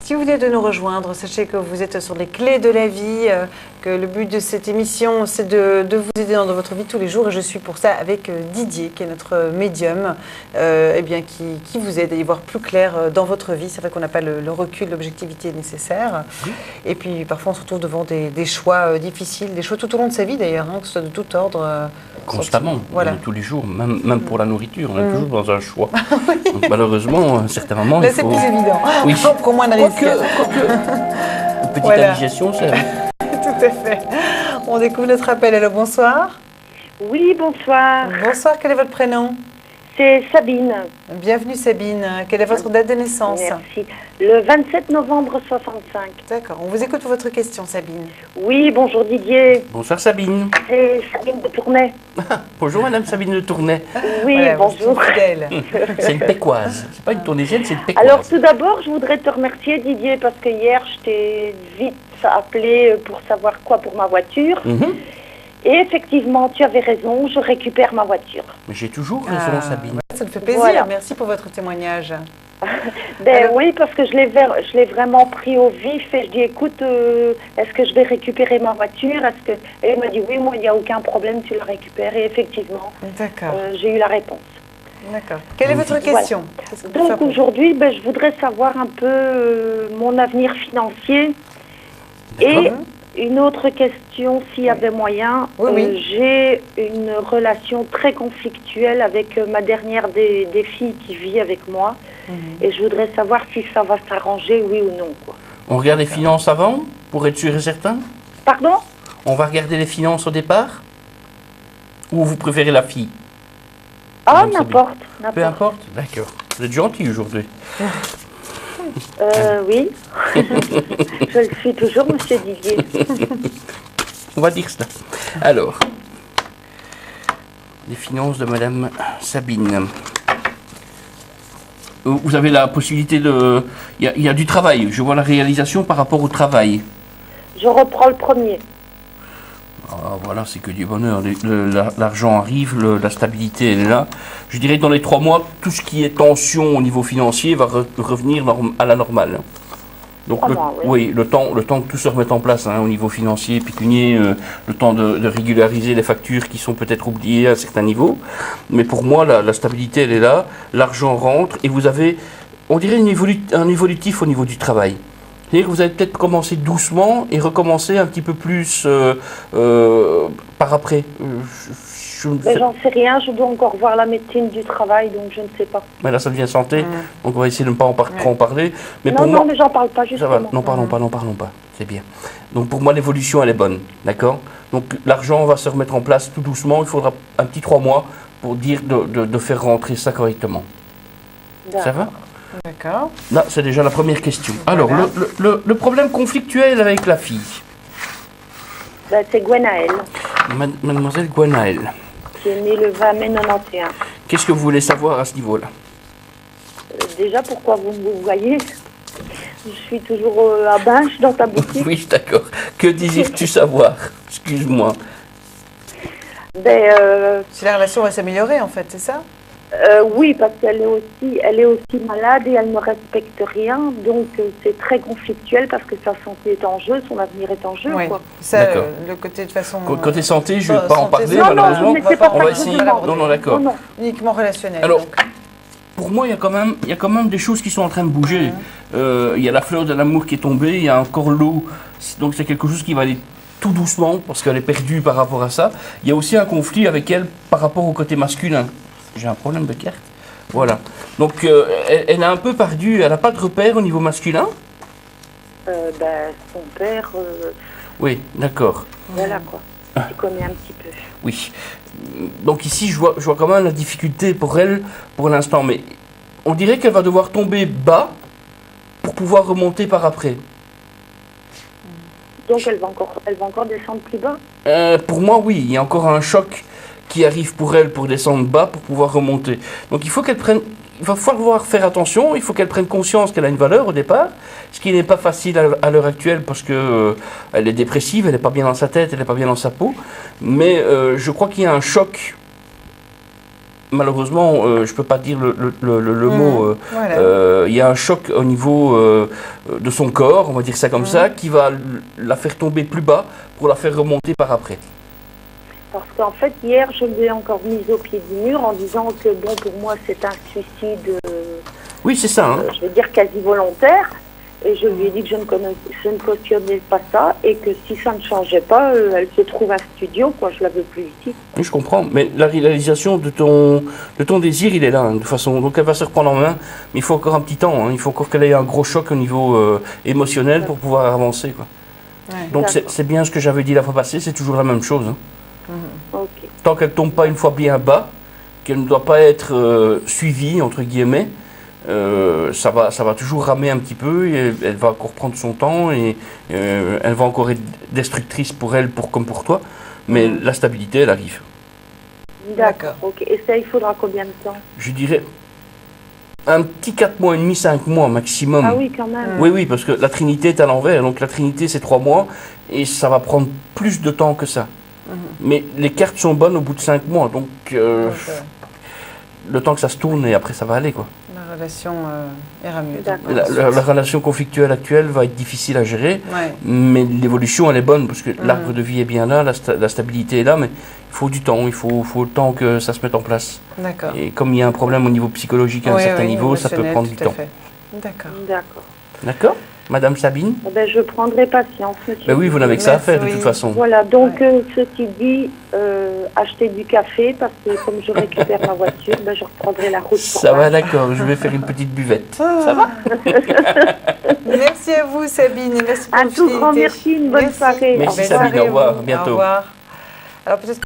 Si vous venez de nous rejoindre, sachez que vous êtes sur les clés de la vie, que le but de cette émission, c'est de vous aider dans votre vie tous les jours. Et je suis pour ça avec Didier, qui est notre médium, qui vous aide à y voir plus clair dans votre vie. C'est vrai qu'on n'a pas le recul, l'objectivité nécessaire. Et puis parfois, on se retrouve devant des choix difficiles, des choix tout au long de sa vie d'ailleurs, que ce soit de tout ordre. Constamment, voilà. Tous les jours, même pour la nourriture, on est toujours dans un choix. Donc, malheureusement, à un certain moment, là, c'est plus évident. Oui. Pour moi, Une petite indigestion, c'est... Tout à fait. On découvre notre appel. Allô, bonsoir. Oui, bonsoir. Bonsoir, quel est votre prénom? C'est Sabine. Bienvenue Sabine. Quelle est votre date de naissance? Merci. Le 27 novembre 65. D'accord, on vous écoute pour votre question Sabine. Oui, bonjour Didier. Bonsoir Sabine. C'est Sabine de Tournai. Bonjour Madame Sabine de Tournai. Oui, voilà, bonjour. C'est une Pécoise. C'est pas une Tournaisienne, c'est une Pécoise. Alors tout d'abord, je voudrais te remercier Didier parce que hier, je t'ai vite appelé pour savoir quoi pour ma voiture. Et effectivement, tu avais raison, je récupère ma voiture. Mais j'ai toujours raison, Sabine. Ça me fait plaisir, Voilà. Merci pour votre témoignage. Oui, parce que je l'ai vraiment pris au vif et je dis écoute, est-ce que je vais récupérer ma voiture? Et elle m'a dit oui, moi il n'y a aucun problème, tu la récupères. Et effectivement, j'ai eu la réponse. D'accord. Quelle est votre question? Voilà. Donc aujourd'hui, je voudrais savoir un peu mon avenir financier et une autre question, s'il y avait moyen. J'ai une relation très conflictuelle avec ma dernière des filles qui vit avec moi. Et je voudrais savoir si ça va s'arranger, oui ou non. Quoi. On regarde les finances avant, pour être sûr et certain? Pardon? On va regarder les finances au départ? Ou vous préférez la fille? Ah, n'importe. Peu importe? D'accord. Vous êtes gentil aujourd'hui. Oui. Je le suis toujours, monsieur Didier. On va dire cela. Alors, les finances de Madame Sabine. Vous avez la possibilité de... Il y a du travail. Je vois la réalisation par rapport au travail. Je reprends le premier. Ah, voilà, c'est que du bonheur. L'argent arrive, la stabilité elle est là. Je dirais que dans les 3 mois, tout ce qui est tension au niveau financier va revenir à la normale. Donc le temps que tout se remette en place au niveau financier, pécunier, le temps de régulariser les factures qui sont peut-être oubliées à un certain niveau. Mais pour moi, la stabilité, elle est là, l'argent rentre et vous avez, on dirait, un évolutif au niveau du travail. C'est-à-dire que vous allez peut-être commencer doucement et recommencer un petit peu plus par après. J'en sais rien, je dois encore voir la médecine du travail, donc je ne sais pas. Mais là, ça devient santé, donc on va essayer de ne pas trop en parler. Mais non, pour moi, mais j'en parle pas, justement. Ça va. Non, parlons pas, c'est bien. Donc pour moi, l'évolution, elle est bonne, d'accord? Donc l'argent va se remettre en place tout doucement, il faudra un petit 3 mois pour dire de faire rentrer ça correctement. Ça va? D'accord. Là, c'est déjà la première question. Alors, le problème conflictuel avec la fille? C'est Gwenaëlle. Mademoiselle Gwenaëlle. Qui est née le 20 mai 91. Qu'est-ce que vous voulez savoir à ce niveau-là? Déjà, pourquoi vous me voyez? Je suis toujours à Binche dans ta boutique. Oui, d'accord. Que désires-tu savoir? Excuse-moi. Si la relation va s'améliorer, en fait, c'est ça? Oui, parce qu'elle est aussi malade et elle ne respecte rien, donc c'est très conflictuel parce que sa santé est en jeu, son avenir est en jeu. Oui. Quoi. Ça, le côté de façon. Côté santé, je ne vais pas en parler, non, malheureusement. Non, mais c'est pas on va essayer. Non, d'accord. Uniquement relationnel. Alors, pour moi, il y a quand même des choses qui sont en train de bouger. Il y a la fleur de l'amour qui est tombée, il y a encore l'eau, donc c'est quelque chose qui va aller tout doucement parce qu'elle est perdue par rapport à ça. Il y a aussi un conflit avec elle par rapport au côté masculin. J'ai un problème de carte. Voilà. Donc, elle a un peu perdu, elle n'a pas de repère au niveau masculin? Son père... Oui, d'accord. Voilà quoi. Tu connais un petit peu. Oui. Donc ici, je vois quand même la difficulté pour elle, pour l'instant. Mais on dirait qu'elle va devoir tomber bas pour pouvoir remonter par après. Donc, elle va encore descendre plus bas? Pour moi, oui. Il y a encore un choc qui arrive pour elle pour descendre bas pour pouvoir remonter. Donc il va falloir faire attention, il faut qu'elle prenne conscience qu'elle a une valeur au départ, ce qui n'est pas facile à l'heure actuelle parce que elle est dépressive, elle n'est pas bien dans sa tête, elle n'est pas bien dans sa peau, mais je crois qu'il y a un choc malheureusement, je ne peux pas dire le mot. Voilà. Il y a un choc au niveau de son corps, on va dire ça comme ça, qui va la faire tomber plus bas pour la faire remonter par après. Parce qu'en fait, hier, je l'ai encore mise au pied du mur en disant que, bon, pour moi, c'est un suicide, Oui, c'est ça. Hein. je veux dire, quasi volontaire. Et je lui ai dit que je ne cautionnais pas ça et que si ça ne changeait pas, elle se trouve un studio, quoi. Je la veux plus ici. Oui, je comprends. Mais la réalisation de ton désir, il est là, hein, de toute façon. Donc, elle va se reprendre en main. Mais il faut encore un petit temps. Hein. Il faut encore qu'elle ait un gros choc au niveau émotionnel pour pouvoir avancer, quoi. Ouais. Donc, c'est bien ce que j'avais dit la fois passée. C'est toujours la même chose. Hein. Ok. Tant qu'elle ne tombe pas une fois bien bas, qu'elle ne doit pas être suivie, entre guillemets, ça va toujours ramer un petit peu, et elle va encore prendre son temps, et elle va encore être destructrice pour elle comme pour toi, mais la stabilité, elle arrive. D'accord. Ok. Et ça, il faudra combien de temps? Je dirais un petit 4 mois et demi, 5 mois maximum. Ah oui, quand même. Oui, parce que la Trinité est à l'envers, donc la Trinité c'est 3 mois, et ça va prendre plus de temps que ça. Mais les cartes sont bonnes au bout de 5 mois, donc le temps que ça se tourne, et après ça va aller, quoi. La relation ira mieux. La relation conflictuelle actuelle va être difficile à gérer, mais l'évolution elle est bonne, parce que l'arbre de vie est bien là, la stabilité est là, mais il faut du temps, il faut le temps que ça se mette en place. D'accord. Et comme il y a un problème au niveau psychologique à un certain niveau, ça peut prendre du temps. D'accord. D'accord. D'accord, Madame Sabine? Ben, je prendrai patience, monsieur. Ben oui, vous n'avez que ça à faire de toute façon. Voilà, donc ceci dit, acheter du café, parce que comme je récupère ma voiture, ben, je reprendrai la route. Ça va, d'accord, je vais faire une petite buvette. Ça va? Merci à vous, Sabine, et merci pour Un tout grand merci, une bonne soirée. Merci Sabine, au revoir, à bientôt. Au revoir. Alors peut-être